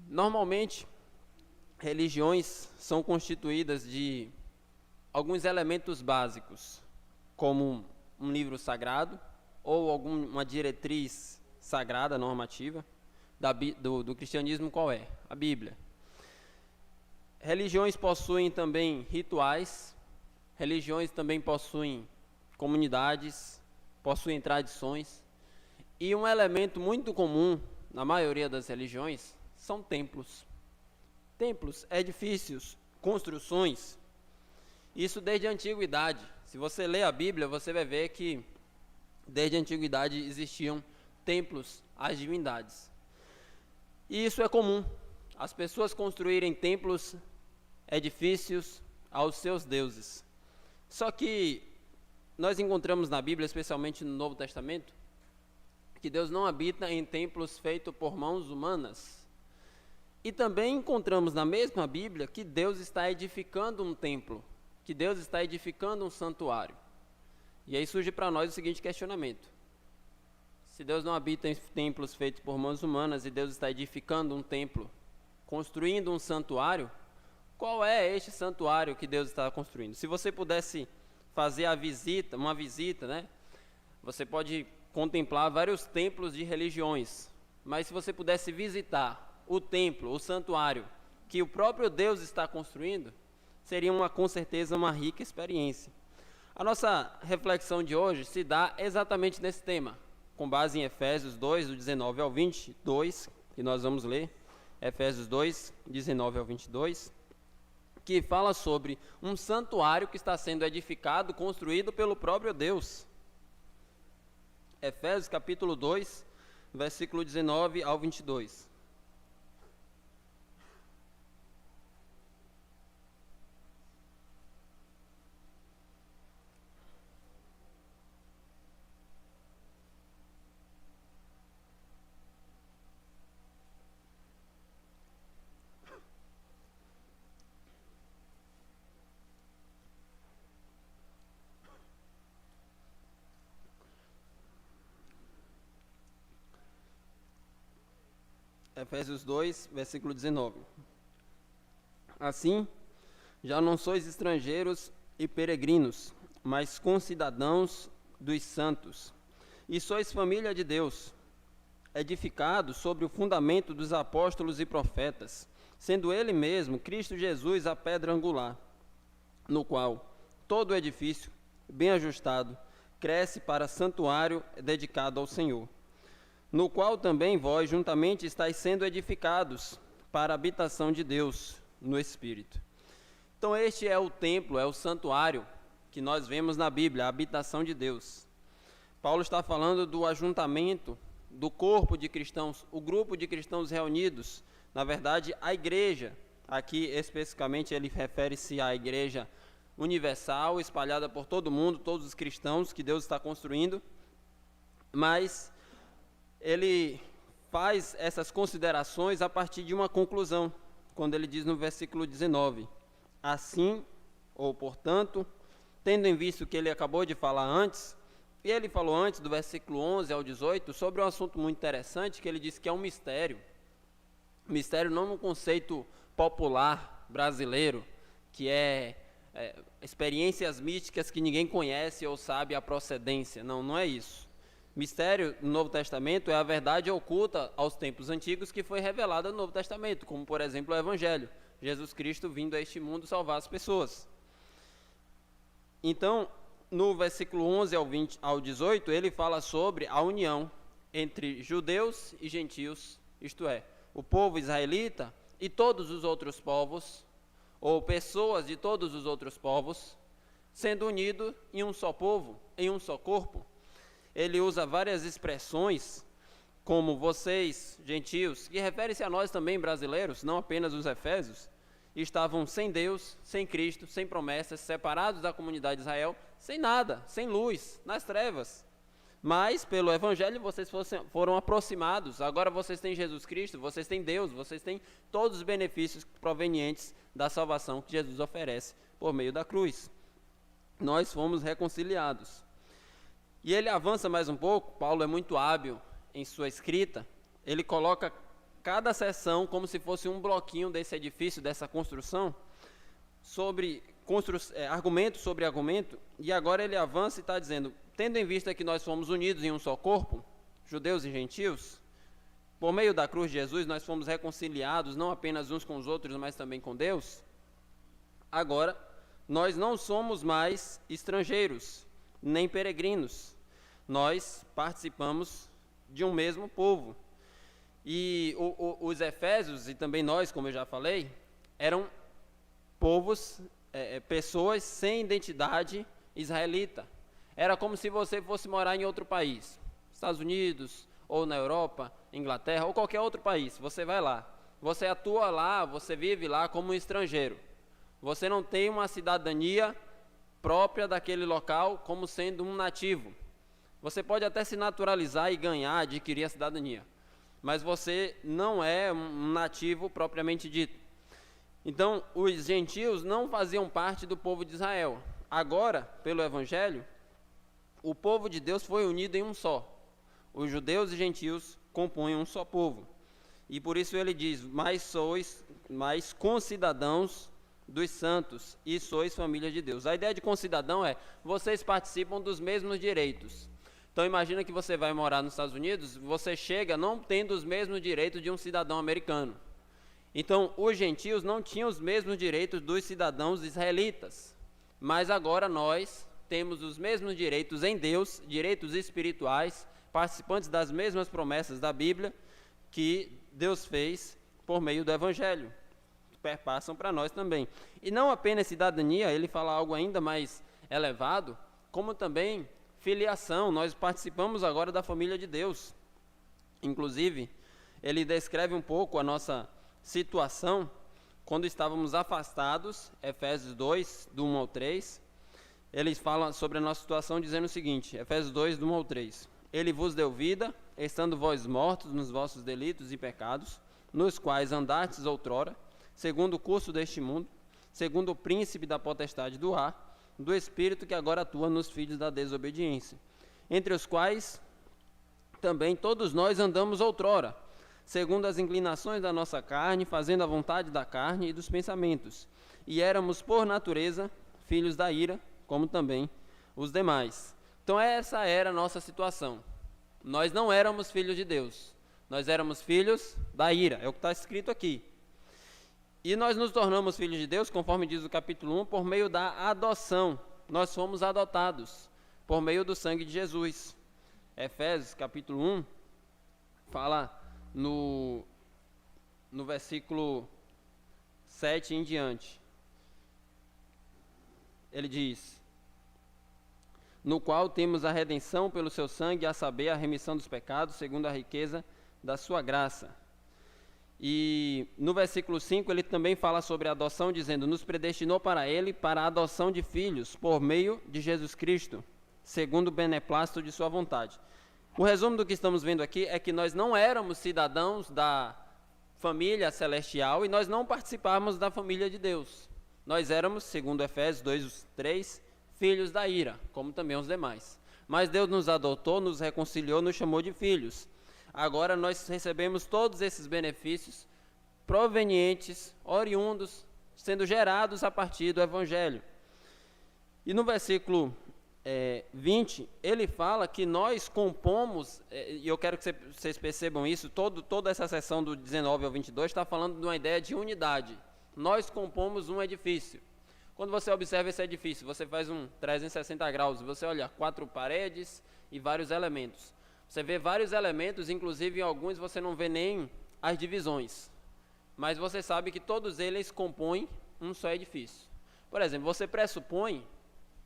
Normalmente, religiões são constituídas de alguns elementos básicos, como um livro sagrado ou alguma diretriz sagrada, normativa. Do cristianismo, qual é? A Bíblia. Religiões possuem também rituais, religiões também possuem comunidades, possuem tradições, e um elemento muito comum na maioria das religiões são templos. Templos, edifícios, construções, isso desde a antiguidade. Se você ler a Bíblia, você vai ver que desde a antiguidade existiam templos às divindades. E isso é comum, as pessoas construírem templos, edifícios aos seus deuses. Só que nós encontramos na Bíblia, especialmente no Novo Testamento, que Deus não habita em templos feitos por mãos humanas. E também encontramos na mesma Bíblia que Deus está edificando um templo, que Deus está edificando um santuário. E aí surge para nós o seguinte questionamento: se Deus não habita em templos feitos por mãos humanas e Deus está edificando um templo, construindo um santuário, qual é este santuário que Deus está construindo? Se você pudesse fazer uma visita, né? Você pode contemplar vários templos de religiões, mas se você pudesse visitar o templo, o santuário que o próprio Deus está construindo, seria com certeza uma rica experiência. A nossa reflexão de hoje se dá exatamente nesse tema, com base em Efésios 2, do 19 ao 22, que nós vamos ler, Efésios 2, 19 ao 22, que fala sobre um santuário que está sendo edificado, construído pelo próprio Deus. Efésios capítulo 2, versículo 19 ao 22. Efésios 2, versículo 19. Assim, já não sois estrangeiros e peregrinos, mas concidadãos dos santos, e sois família de Deus, edificados sobre o fundamento dos apóstolos e profetas, sendo ele mesmo, Cristo Jesus, a pedra angular, no qual todo o edifício, bem ajustado, cresce para santuário dedicado ao Senhor, no qual também vós juntamente estáis sendo edificados para a habitação de Deus no Espírito. Então este é o templo, é o santuário que nós vemos na Bíblia, a habitação de Deus. Paulo está falando do ajuntamento, do corpo de cristãos, o grupo de cristãos reunidos, na verdade a igreja. Aqui especificamente ele refere-se à igreja universal, espalhada por todo mundo, todos os cristãos que Deus está construindo, mas ele faz essas considerações a partir de uma conclusão, quando ele diz no versículo 19, assim, ou portanto, tendo em vista o que ele acabou de falar antes, e ele falou antes, do versículo 11 ao 18, sobre um assunto muito interessante, que ele diz que é um mistério. Mistério não no conceito popular brasileiro, que é experiências místicas que ninguém conhece ou sabe a procedência. Não, não é isso. Mistério no Novo Testamento é a verdade oculta aos tempos antigos que foi revelada no Novo Testamento, como por exemplo o Evangelho, Jesus Cristo vindo a este mundo salvar as pessoas. Então, no versículo 11 ao 18, ele fala sobre a união entre judeus e gentios, isto é, o povo israelita e todos os outros povos, ou pessoas de todos os outros povos, sendo unidos em um só povo, em um só corpo. Ele usa várias expressões, como vocês, gentios, que refere-se a nós também brasileiros, não apenas os efésios, estavam sem Deus, sem Cristo, sem promessas, separados da comunidade de Israel, sem nada, sem luz, nas trevas. Mas, pelo Evangelho, vocês foram aproximados. Agora vocês têm Jesus Cristo, vocês têm Deus, vocês têm todos os benefícios provenientes da salvação que Jesus oferece por meio da cruz. Nós fomos reconciliados. E ele avança mais um pouco. Paulo é muito hábil em sua escrita. Ele coloca cada seção como se fosse um bloquinho desse edifício, dessa construção, sobre argumento sobre argumento, e agora ele avança e está dizendo, tendo em vista que nós fomos unidos em um só corpo, judeus e gentios, por meio da cruz de Jesus nós fomos reconciliados não apenas uns com os outros, mas também com Deus. Agora, nós não somos mais estrangeiros, nem peregrinos. Nós participamos de um mesmo povo. E os efésios, e também nós, como eu já falei, eram povos, pessoas sem identidade israelita. Era como se você fosse morar em outro país, Estados Unidos, ou na Europa, Inglaterra, ou qualquer outro país. Você vai lá, você atua lá, você vive lá como um estrangeiro. Você não tem uma cidadania própria daquele local como sendo um nativo. Você pode até se naturalizar e ganhar, adquirir a cidadania, mas você não é um nativo propriamente dito. Então, os gentios não faziam parte do povo de Israel. Agora, pelo Evangelho, o povo de Deus foi unido em um só. Os judeus e gentios compõem um só povo. E por isso ele diz, mas sois mais concidadãos dos santos e sois família de Deus. A ideia de concidadão é, vocês participam dos mesmos direitos. Então imagina que você vai morar nos Estados Unidos, você chega não tendo os mesmos direitos de um cidadão americano. Então os gentios não tinham os mesmos direitos dos cidadãos israelitas, mas agora nós temos os mesmos direitos em Deus, direitos espirituais, participantes das mesmas promessas da Bíblia que Deus fez por meio do Evangelho, que perpassam para nós também. E não apenas cidadania, ele fala algo ainda mais elevado, como também filiação. Nós participamos agora da família de Deus. Inclusive, ele descreve um pouco a nossa situação quando estávamos afastados, Efésios 2, do 1 ao 3. Ele fala sobre a nossa situação dizendo o seguinte, Efésios 2, do 1 ao 3. Ele vos deu vida, estando vós mortos nos vossos delitos e pecados, nos quais andastes outrora, segundo o curso deste mundo, segundo o príncipe da potestade do ar, do Espírito que agora atua nos filhos da desobediência, entre os quais também todos nós andamos outrora, segundo as inclinações da nossa carne, fazendo a vontade da carne e dos pensamentos, e éramos por natureza filhos da ira, como também os demais. Então essa era a nossa situação. Nós não éramos filhos de Deus, nós éramos filhos da ira, é o que está escrito aqui. E nós nos tornamos filhos de Deus, conforme diz o capítulo 1, por meio da adoção. Nós fomos adotados por meio do sangue de Jesus. Efésios, capítulo 1, fala no versículo 7 em diante. Ele diz, no qual temos a redenção pelo seu sangue, a saber, a remissão dos pecados, segundo a riqueza da sua graça. E no versículo 5 ele também fala sobre a adoção, dizendo, nos predestinou para ele, para a adoção de filhos, por meio de Jesus Cristo, segundo o beneplácito de sua vontade. O resumo do que estamos vendo aqui é que nós não éramos cidadãos da família celestial e nós não participávamos da família de Deus. Nós éramos, segundo Efésios 2, 3, filhos da ira, como também os demais. Mas Deus nos adotou, nos reconciliou, nos chamou de filhos. Agora nós recebemos todos esses benefícios provenientes, oriundos, sendo gerados a partir do Evangelho. E no versículo 20, ele fala que nós compomos, e eu quero que vocês percebam isso, toda essa seção do 19 ao 22 está falando de uma ideia de unidade. Nós compomos um edifício. Quando você observa esse edifício, você faz um 360 graus, você olha 4 paredes e vários elementos. Você vê vários elementos, inclusive em alguns você não vê nem as divisões. Mas você sabe que todos eles compõem um só edifício. Por exemplo, você pressupõe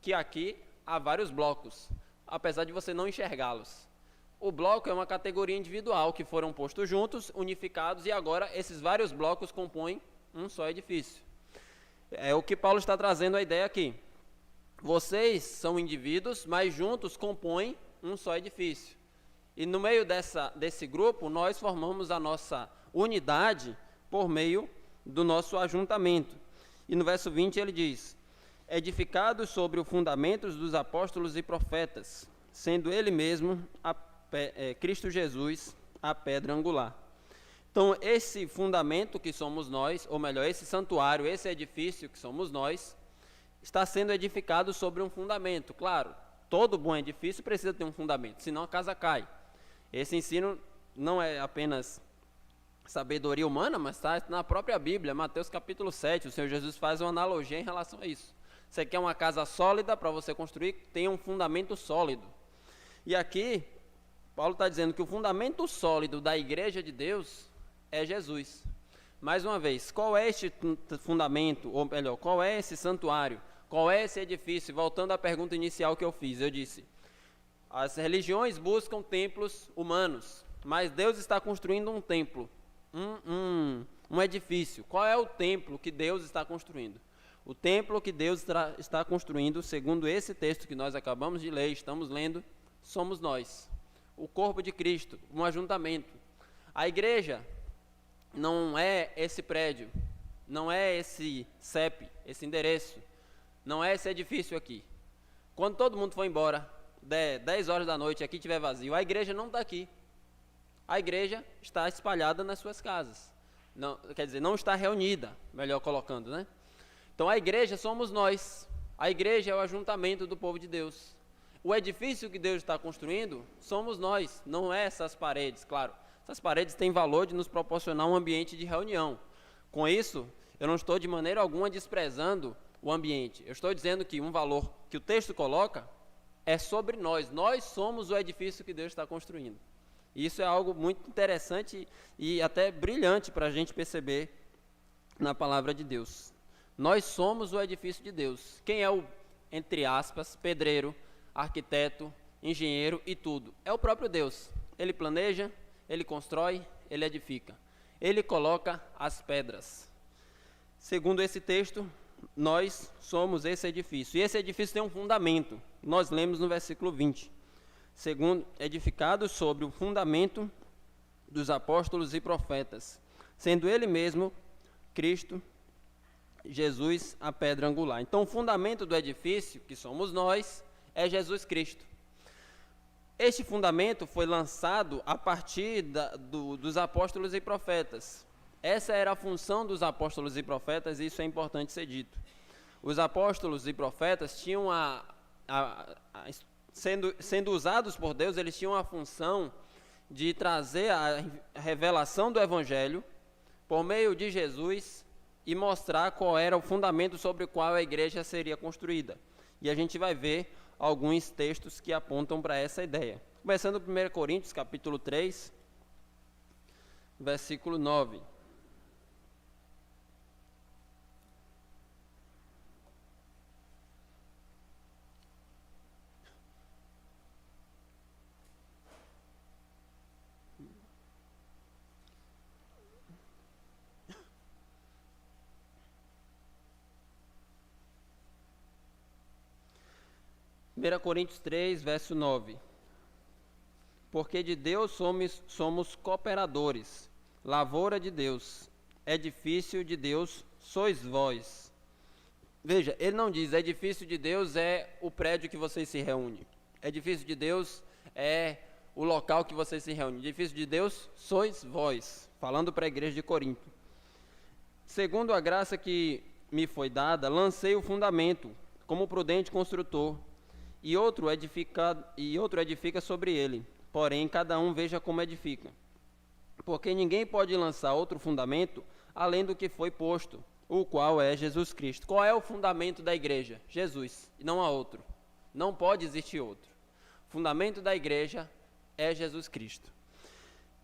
que aqui há vários blocos, apesar de você não enxergá-los. O bloco é uma categoria individual que foram postos juntos, unificados, e agora esses vários blocos compõem um só edifício. É o que Paulo está trazendo a ideia aqui. Vocês são indivíduos, mas juntos compõem um só edifício. E no meio desse grupo, nós formamos a nossa unidade por meio do nosso ajuntamento. E no verso 20 ele diz, edificados sobre os fundamentos dos apóstolos e profetas, sendo ele mesmo, Cristo Jesus, a pedra angular. Então, esse fundamento que somos nós, ou melhor, esse santuário, esse edifício que somos nós, está sendo edificado sobre um fundamento. Claro, todo bom edifício precisa ter um fundamento, senão a casa cai. Esse ensino não é apenas sabedoria humana, mas está na própria Bíblia, Mateus capítulo 7, o Senhor Jesus faz uma analogia em relação a isso. Você quer uma casa sólida para você construir, tenha um fundamento sólido. E aqui, Paulo está dizendo que o fundamento sólido da igreja de Deus é Jesus. Mais uma vez, qual é este fundamento, ou melhor, qual é esse santuário? Qual é esse edifício? Voltando à pergunta inicial que eu fiz, eu disse, as religiões buscam templos humanos, mas Deus está construindo um templo, um edifício. Qual é o templo que Deus está construindo? O templo que Deus está construindo, segundo esse texto que nós acabamos de ler, estamos lendo, somos nós, o corpo de Cristo, um ajuntamento. A igreja não é esse prédio, não é esse CEP, esse endereço, não é esse edifício aqui. Quando todo mundo for embora, 10 horas da noite, aqui estiver vazio, a igreja não está aqui. A igreja está espalhada nas suas casas. Não, quer dizer, não está reunida, melhor colocando, né? Então a igreja somos nós. A igreja é o ajuntamento do povo de Deus. O edifício que Deus está construindo somos nós, não é essas paredes, claro. Essas paredes têm valor de nos proporcionar um ambiente de reunião. Com isso, eu não estou de maneira alguma desprezando o ambiente. Eu estou dizendo que um valor que o texto coloca é sobre nós. Nós somos o edifício que Deus está construindo. E isso é algo muito interessante e até brilhante para a gente perceber na palavra de Deus. Nós somos o edifício de Deus. Quem é o, entre aspas, pedreiro, arquiteto, engenheiro e tudo? É o próprio Deus. Ele planeja, ele constrói, ele edifica. Ele coloca as pedras. Segundo esse texto, nós somos esse edifício. E esse edifício tem um fundamento. Nós lemos no versículo 20. Segundo, edificado sobre o fundamento dos apóstolos e profetas, sendo ele mesmo, Cristo, Jesus, a pedra angular. Então, o fundamento do edifício, que somos nós, é Jesus Cristo. Este fundamento foi lançado a partir dos apóstolos e profetas. Essa era a função dos apóstolos e profetas, e isso é importante ser dito. Os apóstolos e profetas tinham sendo usados por Deus, eles tinham a função de trazer a revelação do Evangelho por meio de Jesus e mostrar qual era o fundamento sobre o qual a igreja seria construída. E a gente vai ver alguns textos que apontam para essa ideia. Começando 1 Coríntios, capítulo 3, versículo 9. Primeira Coríntios 3, verso 9. Porque de Deus somos cooperadores, lavoura de Deus, edifício de Deus sois vós. Veja, ele não diz, edifício de Deus é o prédio que vocês se reúnem. Edifício de Deus é o local que vocês se reúnem. Edifício de Deus sois vós, falando para a igreja de Corinto. Segundo a graça que me foi dada, lancei o fundamento, como prudente construtor, e outro edifica sobre ele. Porém, cada um veja como edifica. Porque ninguém pode lançar outro fundamento além do que foi posto, o qual é Jesus Cristo. Qual é o fundamento da igreja? Jesus, e não há outro. Não pode existir outro. O fundamento da igreja é Jesus Cristo.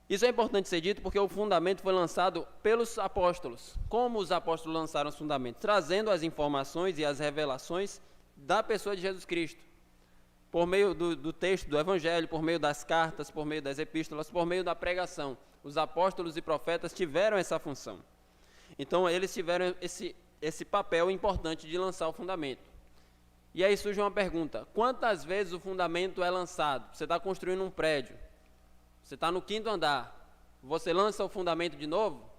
Isso é importante ser dito porque o fundamento foi lançado pelos apóstolos. Como os apóstolos lançaram os fundamentos? Trazendo as informações e as revelações da pessoa de Jesus Cristo. Por meio do texto do Evangelho, por meio das cartas, por meio das epístolas, por meio da pregação. Os apóstolos e profetas tiveram essa função. Então, eles tiveram esse papel importante de lançar o fundamento. E aí surge uma pergunta: quantas vezes o fundamento é lançado? Você está construindo um prédio, você está no 5º andar, você lança o fundamento de novo?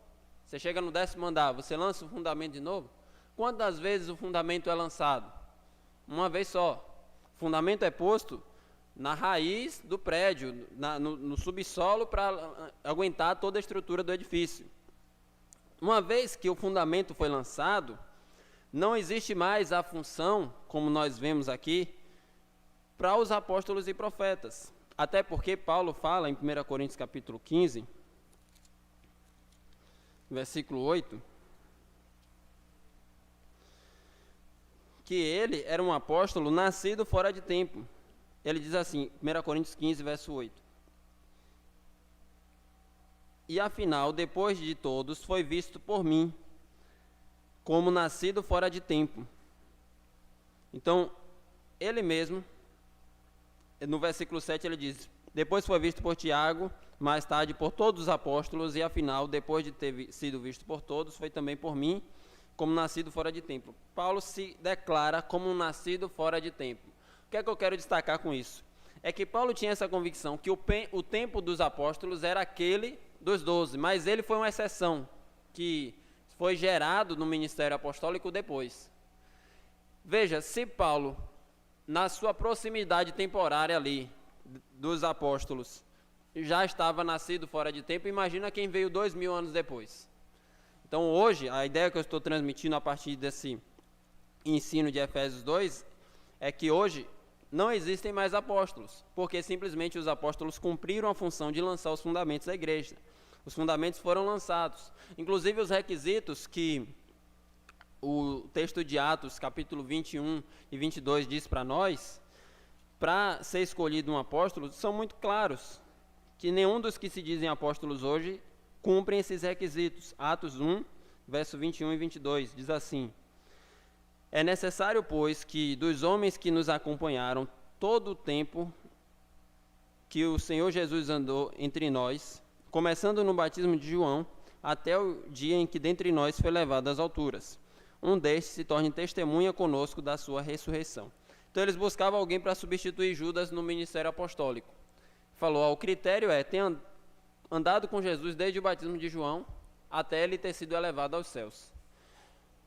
Você chega no 10º andar, você lança o fundamento de novo? Quantas vezes o fundamento é lançado? Uma vez só. O fundamento é posto na raiz do prédio, no subsolo, para aguentar toda a estrutura do edifício. Uma vez que o fundamento foi lançado, não existe mais a função, como nós vemos aqui, para os apóstolos e profetas. Até porque Paulo fala em 1 Coríntios capítulo 15, versículo 8, que ele era um apóstolo nascido fora de tempo. Ele diz assim, 1 Coríntios 15, verso 8. E afinal, depois de todos, foi visto por mim, como nascido fora de tempo. Então, ele mesmo, no versículo 7, ele diz, depois foi visto por Tiago, mais tarde por todos os apóstolos, e afinal, depois de ter sido visto por todos, foi também por mim, como nascido fora de tempo. Paulo se declara como um nascido fora de tempo. O que é que eu quero destacar com isso? É que Paulo tinha essa convicção que o tempo dos apóstolos era aquele dos 12, mas ele foi uma exceção, que foi gerado no ministério apostólico depois. Veja, se Paulo, na sua proximidade temporária ali, dos apóstolos, já estava nascido fora de tempo, imagina quem veio 2000 anos depois. Então hoje, a ideia que eu estou transmitindo a partir desse ensino de Efésios 2, é que hoje não existem mais apóstolos, porque simplesmente os apóstolos cumpriram a função de lançar os fundamentos da igreja. Os fundamentos foram lançados. Inclusive os requisitos que o texto de Atos, capítulo 21 e 22 diz para nós, para ser escolhido um apóstolo, são muito claros, que nenhum dos que se dizem apóstolos hoje cumprem esses requisitos. Atos 1, verso 21 e 22, diz assim: é necessário, pois, que dos homens que nos acompanharam todo o tempo que o Senhor Jesus andou entre nós, começando no batismo de João, até o dia em que dentre nós foi levado às alturas, um destes se torne testemunha conosco da sua ressurreição. Então eles buscavam alguém para substituir Judas no ministério apostólico. Falou, o critério é, ter andado com Jesus desde o batismo de João, até ele ter sido elevado aos céus.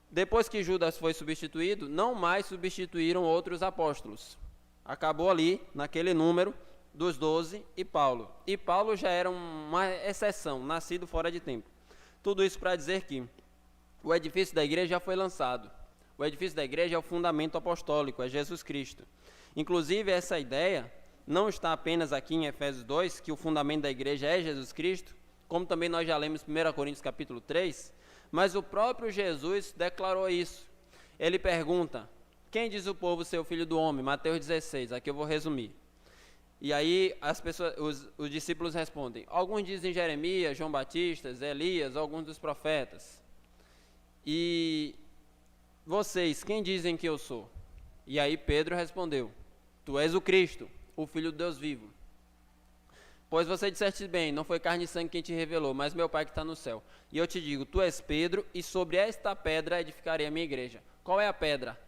Depois que Judas foi substituído, não mais substituíram outros apóstolos. Acabou ali, naquele número, dos 12 e Paulo. E Paulo já era uma exceção, nascido fora de tempo. Tudo isso para dizer que o edifício da igreja já foi lançado. O edifício da igreja é o fundamento apostólico, é Jesus Cristo. Inclusive, essa ideia não está apenas aqui em Efésios 2, que o fundamento da igreja é Jesus Cristo, como também nós já lemos em 1 Coríntios capítulo 3, mas o próprio Jesus declarou isso. Ele pergunta, quem diz o povo ser o filho do homem? Mateus 16, aqui eu vou resumir. E aí os discípulos respondem, alguns dizem Jeremias, João Batista, Elias, alguns dos profetas. E vocês, quem dizem que eu sou? E aí Pedro respondeu, tu és o Cristo, o Filho do Deus vivo. Pois você disseste bem, não foi carne e sangue quem te revelou, mas meu Pai que está no céu. E eu te digo, tu és Pedro, e sobre esta pedra edificarei a minha igreja. Qual é a pedra?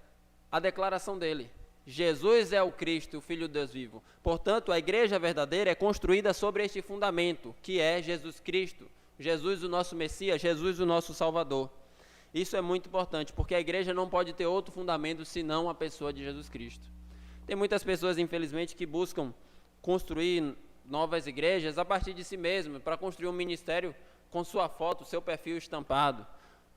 A declaração dele. Jesus é o Cristo, o Filho de Deus vivo. Portanto, a igreja verdadeira é construída sobre este fundamento, que é Jesus Cristo, Jesus o nosso Messias, Jesus o nosso Salvador. Isso é muito importante, porque a igreja não pode ter outro fundamento senão a pessoa de Jesus Cristo. Tem muitas pessoas, infelizmente, que buscam construir novas igrejas a partir de si mesmas, para construir um ministério com sua foto, seu perfil estampado.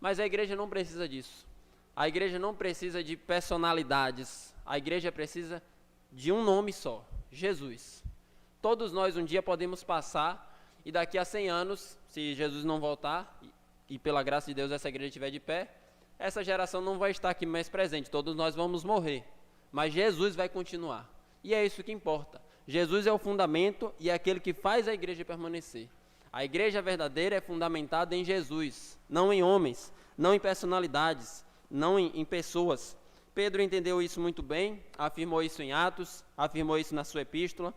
Mas a igreja não precisa disso. A igreja não precisa de personalidades. A igreja precisa de um nome só, Jesus. Todos nós um dia podemos passar e daqui a 100 anos, se Jesus não voltar, e pela graça de Deus essa igreja estiver de pé, essa geração não vai estar aqui mais presente, todos nós vamos morrer. Mas Jesus vai continuar. E é isso que importa. Jesus é o fundamento e é aquele que faz a igreja permanecer. A igreja verdadeira é fundamentada em Jesus, não em homens, não em personalidades, não em pessoas. Pedro entendeu isso muito bem, afirmou isso em Atos, afirmou isso na sua epístola.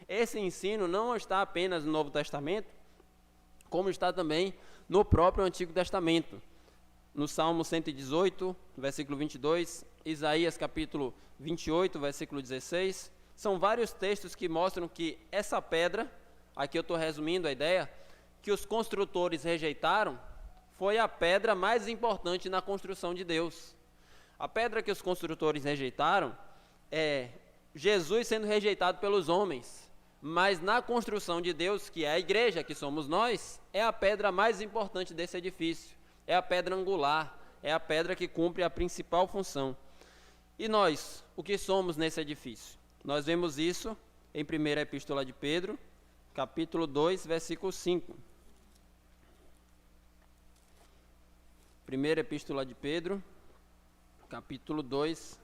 Esse ensino não está apenas no Novo Testamento, como está também no próprio Antigo Testamento. No Salmo 118, versículo 22, Isaías capítulo 28, versículo 16, são vários textos que mostram que essa pedra, aqui eu estou resumindo a ideia, que os construtores rejeitaram, foi a pedra mais importante na construção de Deus. A pedra que os construtores rejeitaram é Jesus sendo rejeitado pelos homens, mas na construção de Deus, que é a igreja, que somos nós, é a pedra mais importante desse edifício, é a pedra angular, é a pedra que cumpre a principal função. E nós, o que somos nesse edifício? Nós vemos isso em 1ª Epístola de Pedro, capítulo 2, versículo 5. 1ª Epístola de Pedro, capítulo 2,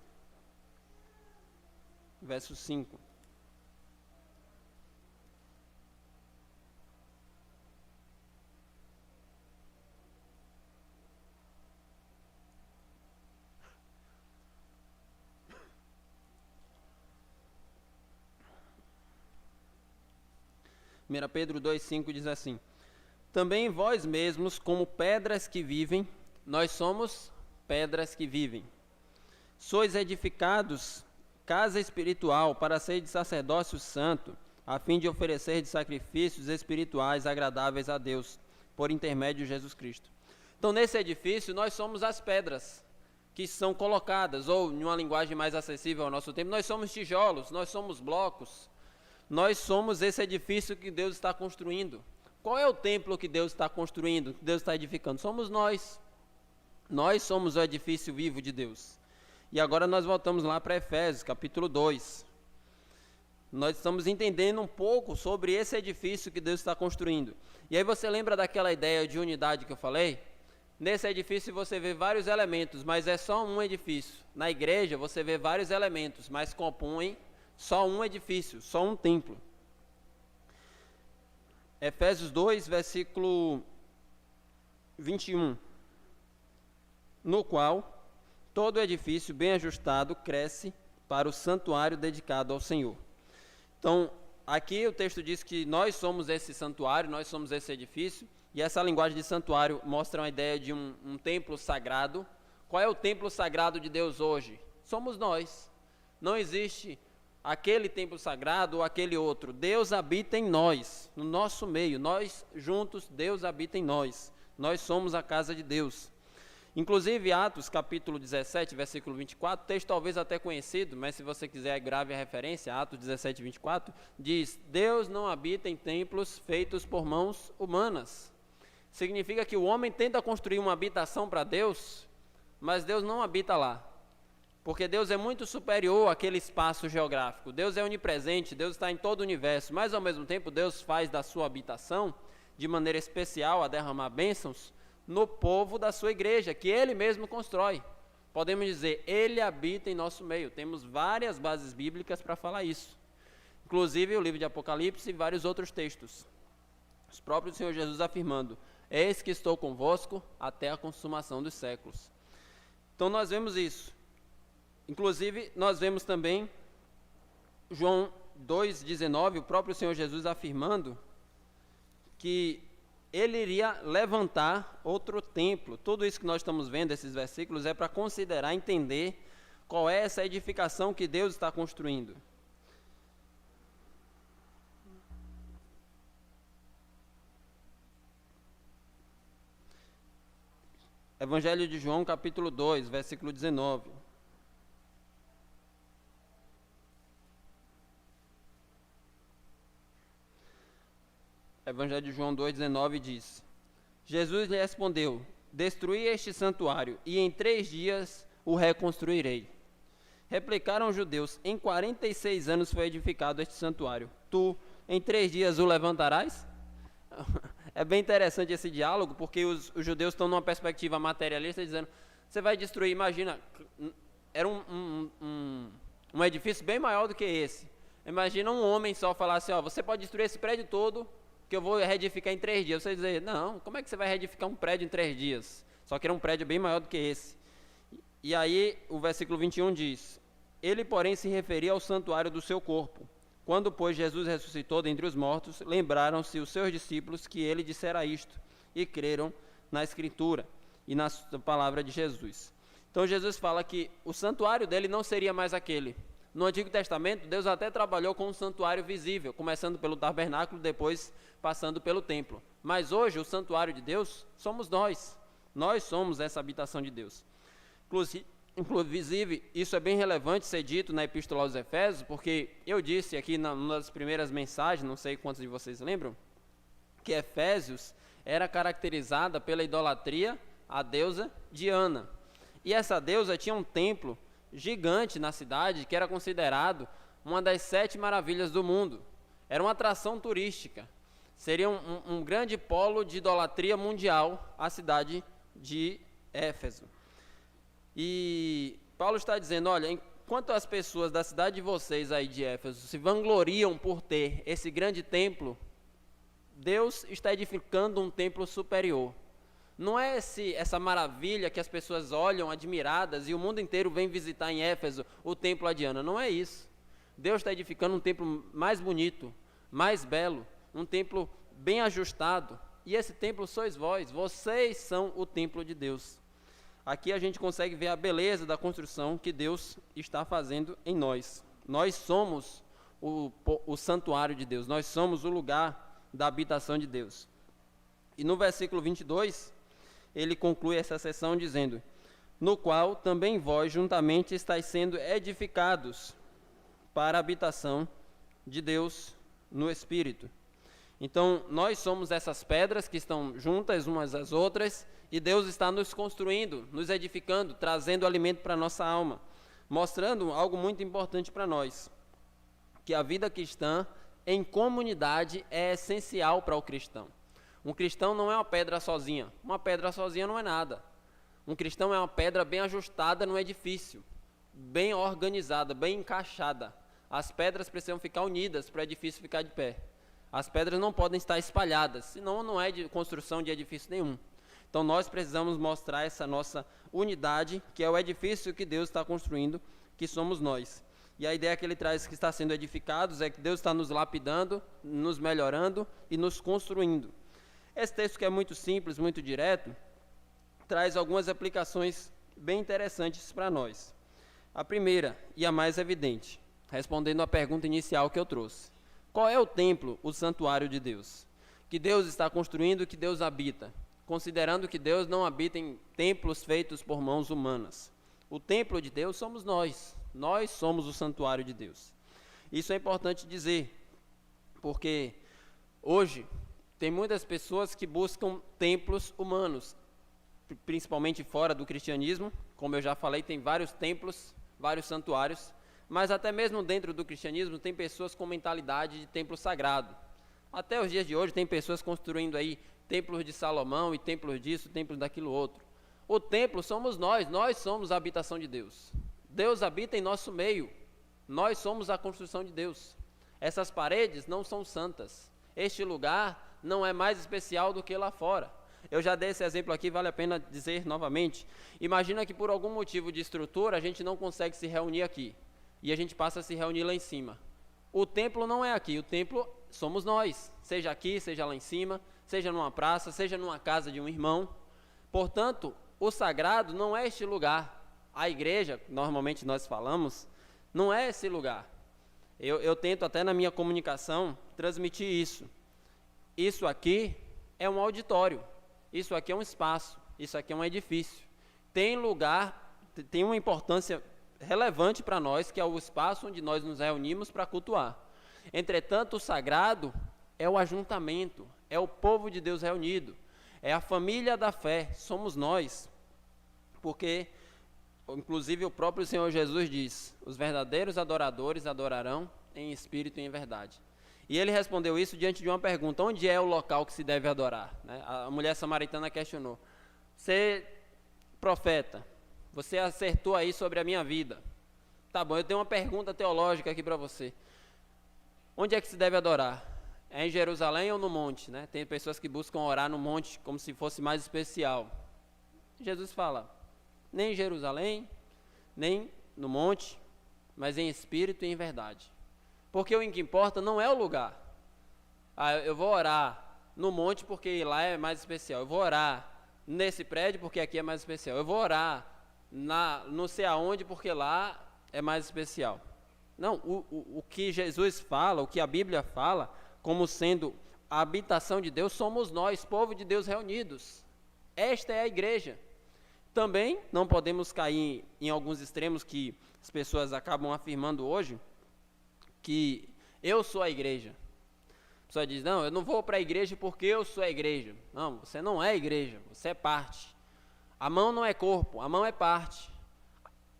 verso 5. Pedro 2,5 diz assim: também vós mesmos, como pedras que vivem, nós somos pedras que vivem, sois edificados casa espiritual para ser de sacerdócio santo, a fim de oferecer de sacrifícios espirituais agradáveis a Deus, por intermédio de Jesus Cristo. Então, nesse edifício, nós somos as pedras que são colocadas, ou, em uma linguagem mais acessível ao nosso tempo, nós somos tijolos, nós somos blocos, nós somos esse edifício que Deus está construindo. Qual é o templo que Deus está construindo, que Deus está edificando? Somos nós. Nós somos o edifício vivo de Deus. E agora nós voltamos lá para Efésios, capítulo 2. Nós estamos entendendo um pouco sobre esse edifício que Deus está construindo. E aí você lembra daquela ideia de unidade que eu falei? Nesse edifício você vê vários elementos, mas é só um edifício. Na igreja você vê vários elementos, mas compõem só um edifício, só um templo. Efésios 2, versículo 21. No qual todo edifício bem ajustado cresce para o santuário dedicado ao Senhor. Então, aqui o texto diz que nós somos esse santuário, nós somos esse edifício, e essa linguagem de santuário mostra uma ideia de um templo sagrado. Qual é o templo sagrado de Deus hoje? Somos nós. Não existe aquele templo sagrado ou aquele outro. Deus habita em nós, no nosso meio. Nós juntos, Deus habita em nós. Nós somos a casa de Deus. Inclusive, Atos, capítulo 17, versículo 24, texto talvez até conhecido, mas se você quiser grave a referência, Atos 17, 24, diz: Deus não habita em templos feitos por mãos humanas. Significa que o homem tenta construir uma habitação para Deus, mas Deus não habita lá. Porque Deus é muito superior àquele espaço geográfico. Deus é onipresente, Deus está em todo o universo, mas ao mesmo tempo Deus faz da sua habitação, de maneira especial, a derramar bênçãos, no povo da sua igreja, que Ele mesmo constrói. Podemos dizer, Ele habita em nosso meio. Temos várias bases bíblicas para falar isso. Inclusive o livro de Apocalipse e vários outros textos. Os próprios Senhor Jesus afirmando: eis que estou convosco até a consumação dos séculos. Então nós vemos isso. Inclusive nós vemos também João 2,19, o próprio Senhor Jesus afirmando que Ele iria levantar outro templo. Tudo isso que nós estamos vendo, esses versículos, é para considerar, entender qual é essa edificação que Deus está construindo. Evangelho de João, capítulo 2, versículo 19. Evangelho de João 2,19 diz: Jesus lhe respondeu: destruí este santuário, e em 3 dias o reconstruirei. Replicaram os judeus: em 46 anos foi edificado este santuário. Tu, em 3 dias o levantarás? É bem interessante esse diálogo, porque os judeus estão numa perspectiva materialista, dizendo: você vai destruir, imagina, era um edifício bem maior do que esse. Imagina um homem só falar assim: ó, você pode destruir esse prédio todo, que eu vou reedificar em 3 dias. Você dizer: não, como é que você vai reedificar um prédio em 3 dias? Só que era um prédio bem maior do que esse. E aí o versículo 21 diz: ele, porém, se referia ao santuário do seu corpo. Quando, pois, Jesus ressuscitou dentre os mortos, lembraram-se os seus discípulos que ele dissera isto, e creram na Escritura e na palavra de Jesus. Então Jesus fala que o santuário dele não seria mais aquele. No Antigo Testamento, Deus até trabalhou com um santuário visível, começando pelo tabernáculo, depois passando pelo templo. Mas hoje o santuário de Deus somos nós. Nós somos essa habitação de Deus. Inclusive, isso é bem relevante ser dito na Epístola aos Efésios, porque eu disse aqui numa das primeiras mensagens, não sei quantos de vocês lembram, que Efésios era caracterizada pela idolatria à deusa Diana. E essa deusa tinha um templo gigante na cidade, que era considerado uma das 7 maravilhas do mundo. Era uma atração turística. Seria um grande polo de idolatria mundial, a cidade de Éfeso. E Paulo está dizendo, olha, enquanto as pessoas da cidade de vocês aí de Éfeso se vangloriam por ter esse grande templo, Deus está edificando um templo superior. Não é essa maravilha que as pessoas olham admiradas e o mundo inteiro vem visitar em Éfeso o templo a Diana. Não é isso. Deus está edificando um templo mais bonito, mais belo, um templo bem ajustado. E esse templo sois vós, vocês são o templo de Deus. Aqui a gente consegue ver a beleza da construção que Deus está fazendo em nós. Nós somos o santuário de Deus, nós somos o lugar da habitação de Deus. E no versículo 22, ele conclui essa seção dizendo, no qual também vós juntamente estáis sendo edificados para a habitação de Deus no Espírito. Então, nós somos essas pedras que estão juntas umas às outras, e Deus está nos construindo, nos edificando, trazendo alimento para a nossa alma, mostrando algo muito importante para nós, que a vida cristã em comunidade é essencial para o cristão. Um cristão não é uma pedra sozinha não é nada. Um cristão é uma pedra bem ajustada no edifício, bem organizada, bem encaixada. As pedras precisam ficar unidas para o edifício ficar de pé. As pedras não podem estar espalhadas, senão não é de construção de edifício nenhum. Então nós precisamos mostrar essa nossa unidade, que é o edifício que Deus está construindo, que somos nós. E a ideia que ele traz que está sendo edificados é que Deus está nos lapidando, nos melhorando e nos construindo. Esse texto, que é muito simples, muito direto, traz algumas aplicações bem interessantes para nós. A primeira e a mais evidente, respondendo à pergunta inicial que eu trouxe. Qual é o templo, o santuário de Deus? Que Deus está construindo, que Deus habita, considerando que Deus não habita em templos feitos por mãos humanas. O templo de Deus somos nós somos o santuário de Deus. Isso é importante dizer, porque hoje tem muitas pessoas que buscam templos humanos, principalmente fora do cristianismo. Como eu já falei, tem vários templos, vários santuários, mas até mesmo dentro do cristianismo tem pessoas com mentalidade de templo sagrado. Até os dias de hoje tem pessoas construindo aí templos de Salomão e templos disso, templos daquilo outro. O templo somos nós somos a habitação de Deus. Deus habita em nosso meio, nós somos a construção de Deus. Essas paredes não são santas, este lugar não é mais especial do que lá fora. Eu já dei esse exemplo aqui, vale a pena dizer novamente. Imagina que por algum motivo de estrutura a gente não consegue se reunir aqui, e a gente passa a se reunir lá em cima. O templo não é aqui, o templo somos nós, seja aqui, seja lá em cima, seja numa praça, seja numa casa de um irmão. Portanto, o sagrado não é este lugar. A igreja, normalmente nós falamos, não é esse lugar. Eu tento até na minha comunicação transmitir isso. Isso aqui é um auditório, isso aqui é um espaço, isso aqui é um edifício. Tem lugar, tem uma importância relevante para nós, que é o espaço onde nós nos reunimos para cultuar. Entretanto, o sagrado é o ajuntamento, é o povo de Deus reunido, é a família da fé, somos nós. Porque, inclusive, o próprio Senhor Jesus diz, os verdadeiros adoradores adorarão em espírito e em verdade. E ele respondeu isso diante de uma pergunta, onde é o local que se deve adorar? A mulher samaritana questionou, você, profeta, você acertou aí sobre a minha vida. Tá bom, eu tenho uma pergunta teológica aqui para você. Onde é que se deve adorar? É em Jerusalém ou no monte? Tem pessoas que buscam orar no monte como se fosse mais especial. Jesus fala, nem em Jerusalém, nem no monte, mas em espírito e em verdade. Porque o que importa não é o lugar. Eu vou orar no monte porque lá é mais especial. Eu vou orar nesse prédio porque aqui é mais especial. Eu vou orar não sei aonde porque lá é mais especial. Não, o que Jesus fala, o que a Bíblia fala, como sendo a habitação de Deus, somos nós, povo de Deus reunidos. Esta é a igreja. Também não podemos cair em alguns extremos que as pessoas acabam afirmando hoje, que eu sou a igreja. A pessoa diz, não, eu não vou para a igreja porque eu sou a igreja. Não, você não é a igreja, você é parte. A mão não é corpo, a mão é parte.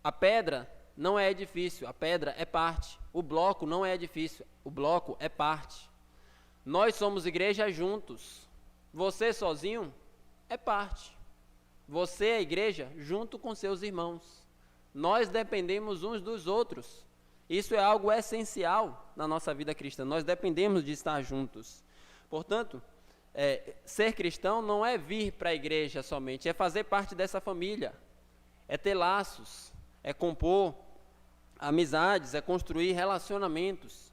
A pedra não é edifício, a pedra é parte. O bloco não é edifício, o bloco é parte. Nós somos igreja juntos. Você sozinho é parte. Você é a igreja junto com seus irmãos. Nós dependemos uns dos outros. Isso é algo essencial na nossa vida cristã. Nós dependemos de estar juntos. Portanto, ser cristão não é vir para a igreja somente, é fazer parte dessa família. É ter laços, é compor amizades, é construir relacionamentos.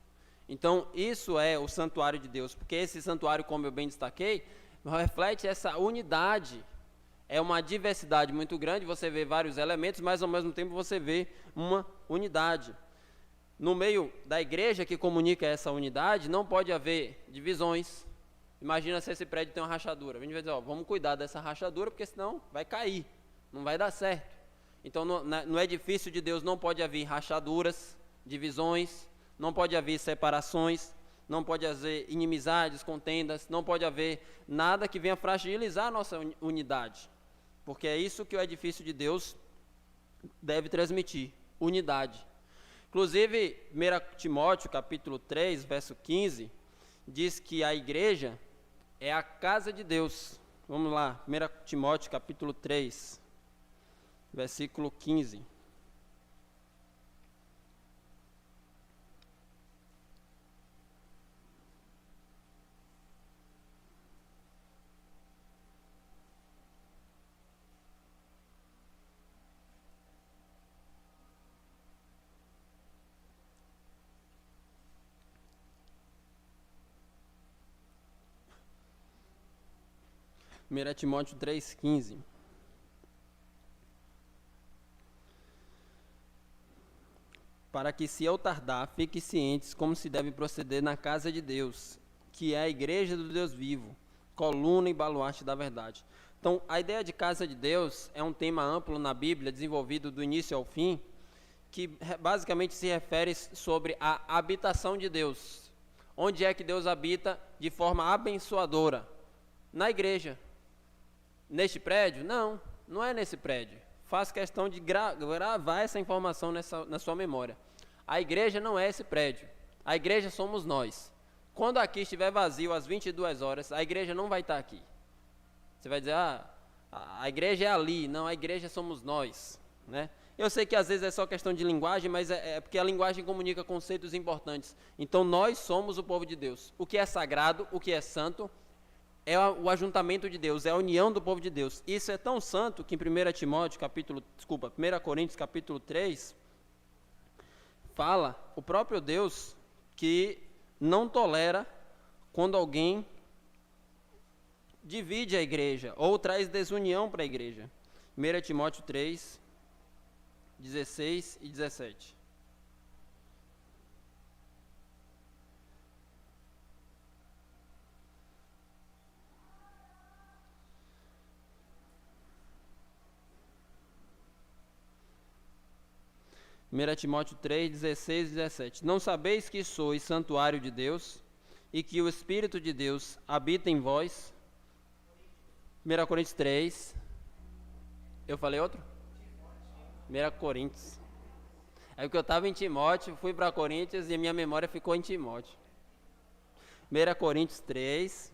Então, isso é o santuário de Deus, porque esse santuário, como eu bem destaquei, reflete essa unidade. É uma diversidade muito grande, você vê vários elementos, mas ao mesmo tempo você vê uma unidade. No meio da igreja que comunica essa unidade, não pode haver divisões. Imagina se esse prédio tem uma rachadura. A gente vai dizer, vamos cuidar dessa rachadura, porque senão vai cair, não vai dar certo. Então, no edifício de Deus não pode haver rachaduras, divisões, não pode haver separações, não pode haver inimizades, contendas, não pode haver nada que venha fragilizar a nossa unidade. Porque é isso que o edifício de Deus deve transmitir, unidade. Inclusive, 1 Timóteo, capítulo 3, verso 15, diz que a igreja é a casa de Deus. Vamos lá, 1 Timóteo, capítulo 3, versículo 15. Timóteo 3,15. Para que, se eu tardar, fiquem cientes como se deve proceder na casa de Deus, que é a igreja do Deus vivo, coluna e baluarte da verdade. Então, a ideia de casa de Deus é um tema amplo na Bíblia, desenvolvido do início ao fim, que basicamente se refere sobre a habitação de Deus. Onde é que Deus habita de forma abençoadora? Na igreja. Neste prédio? Não, não é nesse prédio. Faço questão de gravar essa informação na sua memória. A igreja não é esse prédio. A igreja somos nós. Quando aqui estiver vazio às 22 horas, a igreja não vai estar aqui. Você vai dizer, a igreja é ali. Não, a igreja somos nós, né? Eu sei que às vezes é só questão de linguagem, mas é porque a linguagem comunica conceitos importantes. Então nós somos o povo de Deus. O que é sagrado, o que é santo, é o ajuntamento de Deus, é a união do povo de Deus. Isso é tão santo que em 1 Coríntios capítulo 3, fala o próprio Deus que não tolera quando alguém divide a igreja ou traz desunião para a igreja. 1 Timóteo 3, 16 e 17. Timóteo 3, 16 e 17. Não sabeis que sois santuário de Deus e que o Espírito de Deus habita em vós? 1 Coríntios 3. Eu falei outro? 1 Coríntios. É porque eu estava em Timóteo, fui para Coríntios e a minha memória ficou em Timóteo. 1 Coríntios 3,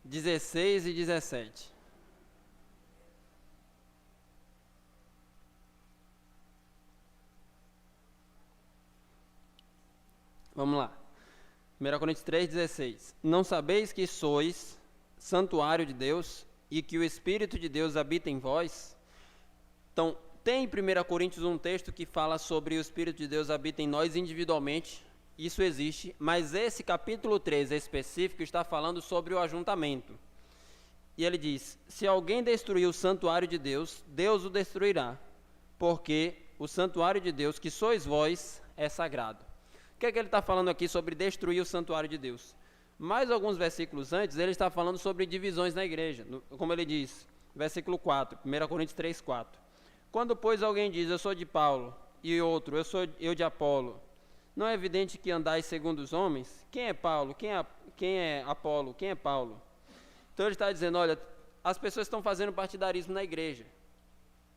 16 e 17. Vamos lá. 1 Coríntios 3, 16. Não sabeis que sois santuário de Deus e que o Espírito de Deus habita em vós? Então, tem em 1 Coríntios um texto que fala sobre o Espírito de Deus habita em nós individualmente. Isso existe, mas esse capítulo 3 específico está falando sobre o ajuntamento. E ele diz, se alguém destruir o santuário de Deus, Deus o destruirá, porque o santuário de Deus, que sois vós, é sagrado. O que é que ele está falando aqui sobre destruir o santuário de Deus? Mais alguns versículos antes, ele está falando sobre divisões na igreja. Como ele diz, versículo 4, 1 Coríntios 3, 4. Quando, pois, alguém diz, eu sou de Paulo, e outro, eu de Apolo, não é evidente que andais segundo os homens? Quem é Paulo? Quem é Apolo? Quem é Paulo? Então ele está dizendo, olha, as pessoas estão fazendo partidarismo na igreja.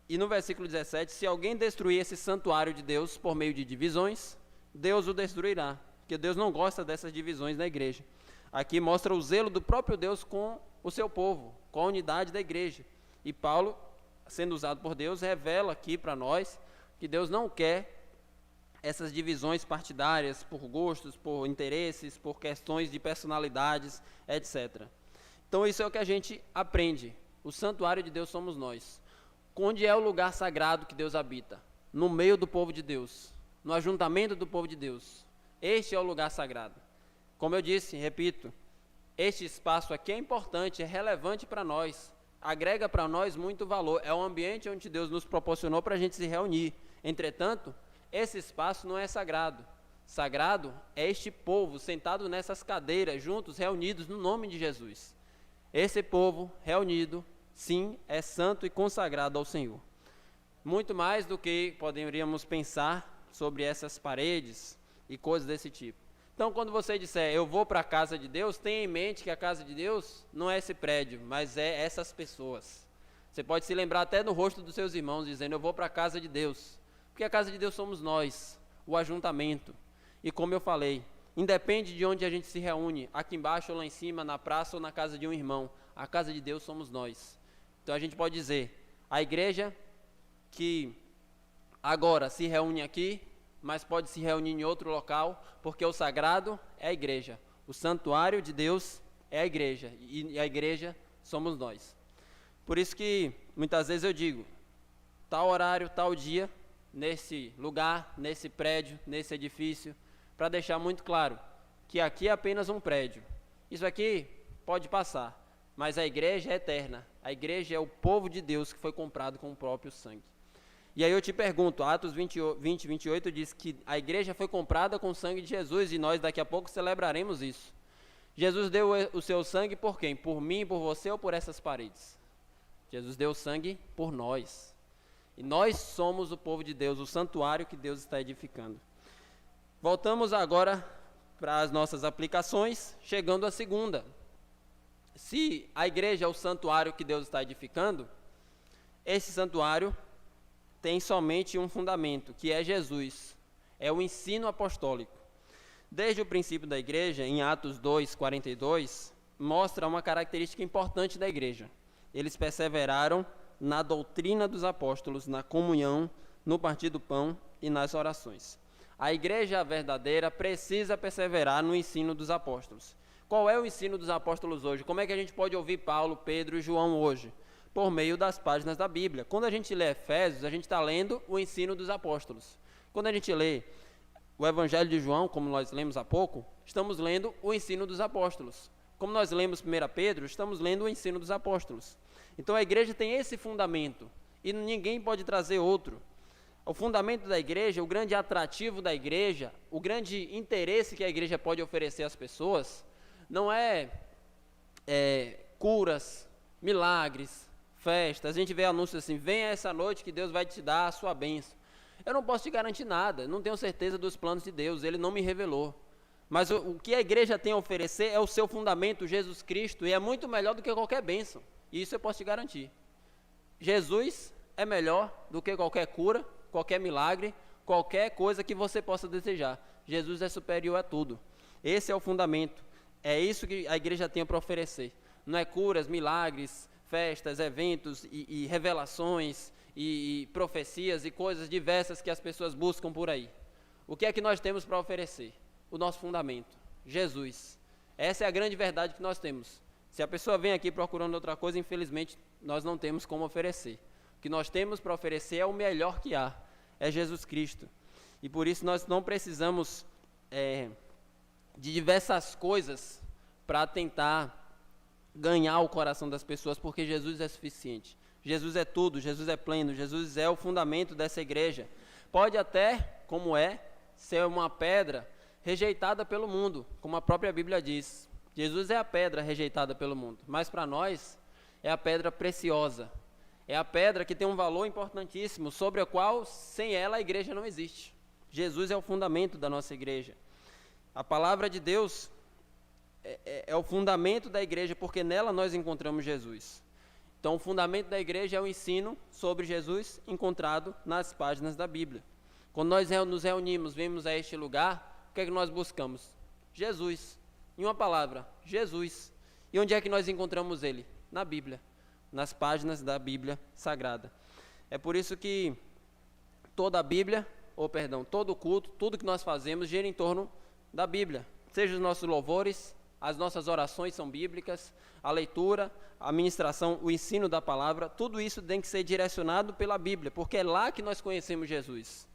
E no versículo 17, se alguém destruir esse santuário de Deus por meio de divisões, Deus o destruirá, porque Deus não gosta dessas divisões na igreja. Aqui mostra o zelo do próprio Deus com o seu povo, com a unidade da igreja. E Paulo, sendo usado por Deus, revela aqui para nós que Deus não quer essas divisões partidárias por gostos, por interesses, por questões de personalidades, etc. Então isso é o que a gente aprende. O santuário de Deus somos nós. Onde é o lugar sagrado que Deus habita? No meio do povo de Deus, no ajuntamento do povo de Deus. Este é o lugar sagrado. Como eu disse, repito, este espaço aqui é importante, é relevante para nós, agrega para nós muito valor, é o ambiente onde Deus nos proporcionou para a gente se reunir. Entretanto, esse espaço não é sagrado. Sagrado é este povo sentado nessas cadeiras, juntos, reunidos no nome de Jesus. Esse povo reunido, sim, é santo e consagrado ao Senhor. Muito mais do que poderíamos pensar sobre essas paredes e coisas desse tipo. Então, quando você disser, eu vou para a casa de Deus, tenha em mente que a casa de Deus não é esse prédio, mas é essas pessoas. Você pode se lembrar até no rosto dos seus irmãos, dizendo, eu vou para a casa de Deus. Porque a casa de Deus somos nós, o ajuntamento. E como eu falei, independe de onde a gente se reúne, aqui embaixo ou lá em cima, na praça ou na casa de um irmão, a casa de Deus somos nós. Então a gente pode dizer, a igreja que agora se reúne aqui, mas pode se reunir em outro local, porque o sagrado é a igreja. O santuário de Deus é a igreja, e a igreja somos nós. Por isso que muitas vezes eu digo, tal horário, tal dia, nesse lugar, nesse prédio, nesse edifício, para deixar muito claro que aqui é apenas um prédio. Isso aqui pode passar, mas a igreja é eterna. A igreja é o povo de Deus que foi comprado com o próprio sangue. E aí eu te pergunto, Atos 20, 28 diz que a igreja foi comprada com o sangue de Jesus e nós daqui a pouco celebraremos isso. Jesus deu o seu sangue por quem? Por mim, por você ou por essas paredes? Jesus deu o sangue por nós. E nós somos o povo de Deus, o santuário que Deus está edificando. Voltamos agora para as nossas aplicações, chegando à segunda. Se a igreja é o santuário que Deus está edificando, esse santuário tem somente um fundamento, que é Jesus. É o ensino apostólico. Desde o princípio da igreja, em Atos 2, 42, mostra uma característica importante da igreja. Eles perseveraram na doutrina dos apóstolos, na comunhão, no partir do pão e nas orações. A igreja verdadeira precisa perseverar no ensino dos apóstolos. Qual é o ensino dos apóstolos hoje? Como é que a gente pode ouvir Paulo, Pedro e João hoje? Por meio das páginas da Bíblia. Quando a gente lê Efésios, a gente está lendo o ensino dos apóstolos. Quando a gente lê o Evangelho de João, como nós lemos há pouco, estamos lendo o ensino dos apóstolos. Como nós lemos 1 Pedro, estamos lendo o ensino dos apóstolos. Então a igreja tem esse fundamento e ninguém pode trazer outro. O fundamento da igreja, o grande atrativo da igreja, o grande interesse que a igreja pode oferecer às pessoas, não é curas, milagres, festas. A gente vê anúncios assim, venha essa noite que Deus vai te dar a sua bênção. Eu não posso te garantir nada, não tenho certeza dos planos de Deus, Ele não me revelou. Mas o que a igreja tem a oferecer é o seu fundamento, Jesus Cristo, e é muito melhor do que qualquer bênção. E isso eu posso te garantir. Jesus é melhor do que qualquer cura, qualquer milagre, qualquer coisa que você possa desejar. Jesus é superior a tudo. Esse é o fundamento. É isso que a igreja tem para oferecer. Não é curas, milagres, festas, eventos e revelações e profecias e coisas diversas que as pessoas buscam por aí. O que é que nós temos para oferecer? O nosso fundamento, Jesus. Essa é a grande verdade que nós temos. Se a pessoa vem aqui procurando outra coisa, infelizmente, nós não temos como oferecer. O que nós temos para oferecer é o melhor que há, é Jesus Cristo. E por isso nós não precisamos de diversas coisas para tentar ganhar o coração das pessoas, porque Jesus é suficiente. Jesus é tudo, Jesus é pleno, Jesus é o fundamento dessa igreja. Pode até, como ser uma pedra rejeitada pelo mundo, como a própria Bíblia diz. Jesus é a pedra rejeitada pelo mundo, mas para nós, é a pedra preciosa. É a pedra que tem um valor importantíssimo, sobre a qual, sem ela, a igreja não existe. Jesus é o fundamento da nossa igreja. A palavra de Deus é o fundamento da igreja, porque nela nós encontramos Jesus. Então, o fundamento da igreja é o ensino sobre Jesus encontrado nas páginas da Bíblia. Quando nós nos reunimos, vemos a este lugar, o que é que nós buscamos? Jesus. Em uma palavra, Jesus. E onde é que nós encontramos ele? Na Bíblia, nas páginas da Bíblia Sagrada. É por isso que toda a Bíblia, todo o culto, tudo que nós fazemos gira em torno da Bíblia. Seja os nossos louvores, as nossas orações são bíblicas, a leitura, a ministração, o ensino da palavra, tudo isso tem que ser direcionado pela Bíblia, porque é lá que nós conhecemos Jesus.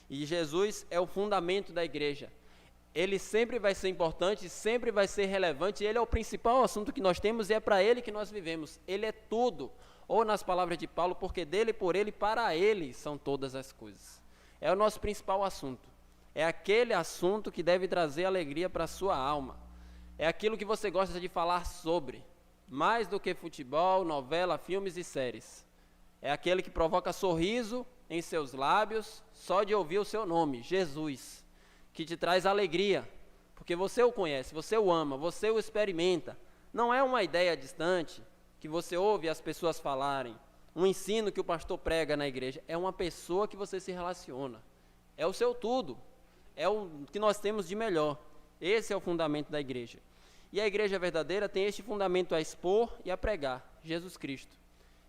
E Jesus é o fundamento da igreja. Ele sempre vai ser importante, sempre vai ser relevante, ele é o principal assunto que nós temos e é para ele que nós vivemos. Ele é tudo, ou nas palavras de Paulo, porque dele, por ele, para ele são todas as coisas. É o nosso principal assunto. É aquele assunto que deve trazer alegria para a sua alma. É aquilo que você gosta de falar sobre, mais do que futebol, novela, filmes e séries. É aquele que provoca sorriso em seus lábios só de ouvir o seu nome, Jesus, que te traz alegria, porque você o conhece, você o ama, você o experimenta. Não é uma ideia distante que você ouve as pessoas falarem, um ensino que o pastor prega na igreja, é uma pessoa que você se relaciona, é o seu tudo, é o que nós temos de melhor. Esse é o fundamento da igreja. E a igreja verdadeira tem este fundamento a expor e a pregar, Jesus Cristo.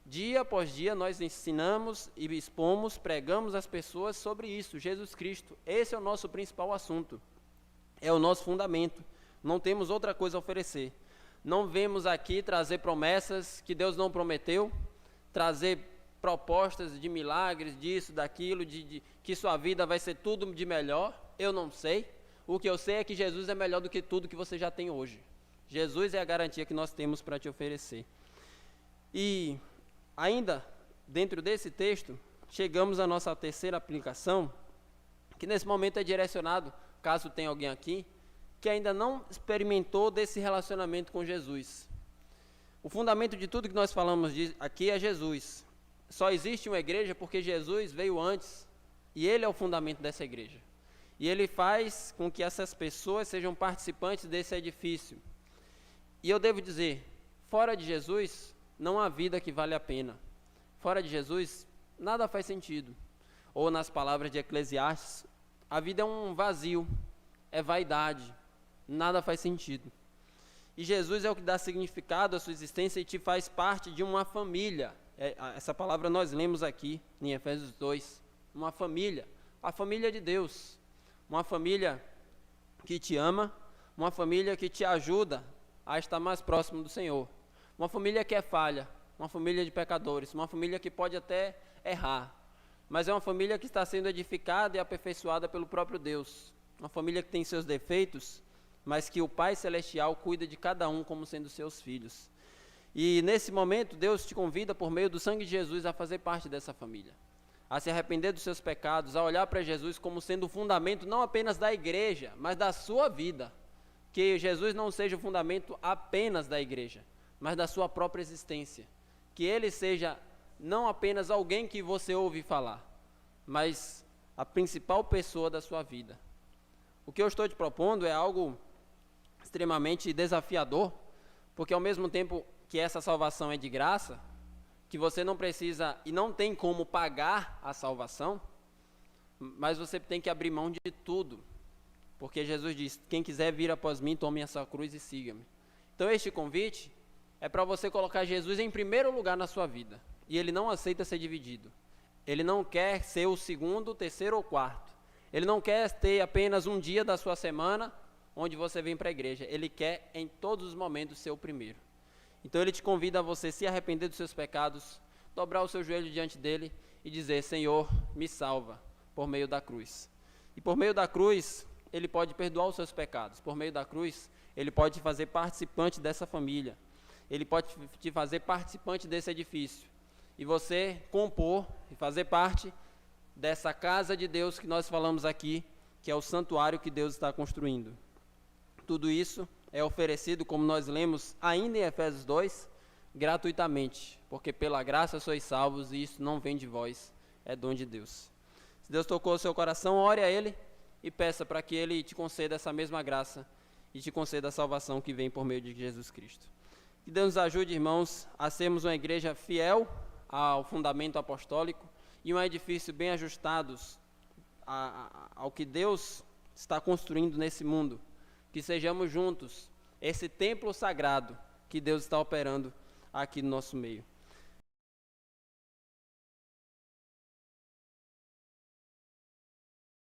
Dia após dia nós ensinamos e expomos, pregamos às pessoas sobre isso, Jesus Cristo. Esse é o nosso principal assunto, é o nosso fundamento. Não temos outra coisa a oferecer. Não vemos aqui trazer promessas que Deus não prometeu, trazer propostas de milagres, disso, daquilo, de que sua vida vai ser tudo de melhor. Eu não sei. O que eu sei é que Jesus é melhor do que tudo que você já tem hoje. Jesus é a garantia que nós temos para te oferecer. E ainda, dentro desse texto, chegamos à nossa terceira aplicação, que nesse momento é direcionado, caso tenha alguém aqui, que ainda não experimentou desse relacionamento com Jesus. O fundamento de tudo que nós falamos aqui é Jesus. Só existe uma igreja porque Jesus veio antes, e ele é o fundamento dessa igreja. E ele faz com que essas pessoas sejam participantes desse edifício. E eu devo dizer, fora de Jesus, não há vida que vale a pena. Fora de Jesus, nada faz sentido. Ou nas palavras de Eclesiastes, a vida é um vazio, é vaidade, nada faz sentido. E Jesus é o que dá significado à sua existência e te faz parte de uma família. Essa palavra nós lemos aqui em Efésios 2, uma família, a família de Deus. Uma família que te ama, uma família que te ajuda a estar mais próximo do Senhor. Uma família que é falha, uma família de pecadores, uma família que pode até errar, mas é uma família que está sendo edificada e aperfeiçoada pelo próprio Deus. Uma família que tem seus defeitos, mas que o Pai Celestial cuida de cada um como sendo seus filhos. E nesse momento, Deus te convida, por meio do sangue de Jesus, a fazer parte dessa família, a se arrepender dos seus pecados, a olhar para Jesus como sendo o fundamento não apenas da igreja, mas da sua vida. Que Jesus não seja o fundamento apenas da igreja, mas da sua própria existência. Que ele seja não apenas alguém que você ouve falar, mas a principal pessoa da sua vida. O que eu estou te propondo é algo extremamente desafiador, porque ao mesmo tempo que essa salvação é de graça, que você não precisa e não tem como pagar a salvação, mas você tem que abrir mão de tudo, porque Jesus diz, quem quiser vir após mim, tome a sua cruz e siga-me. Então este convite é para você colocar Jesus em primeiro lugar na sua vida, e ele não aceita ser dividido. Ele não quer ser o segundo, terceiro ou quarto. Ele não quer ter apenas um dia da sua semana onde você vem para a igreja. Ele quer em todos os momentos ser o primeiro. Então ele te convida a você se arrepender dos seus pecados, dobrar o seu joelho diante dele e dizer, Senhor, me salva, por meio da cruz. E por meio da cruz, ele pode perdoar os seus pecados. Por meio da cruz, ele pode te fazer participante dessa família. Ele pode te fazer participante desse edifício. E você compor e fazer parte dessa casa de Deus que nós falamos aqui, que é o santuário que Deus está construindo. Tudo isso é oferecido, como nós lemos ainda em Efésios 2, gratuitamente, porque pela graça sois salvos e isso não vem de vós, é dom de Deus. Se Deus tocou o seu coração, ore a Ele e peça para que Ele te conceda essa mesma graça e te conceda a salvação que vem por meio de Jesus Cristo. Que Deus nos ajude, irmãos, a sermos uma igreja fiel ao fundamento apostólico e um edifício bem ajustados ao que Deus está construindo nesse mundo. Que sejamos juntos esse templo sagrado que Deus está operando aqui no nosso meio.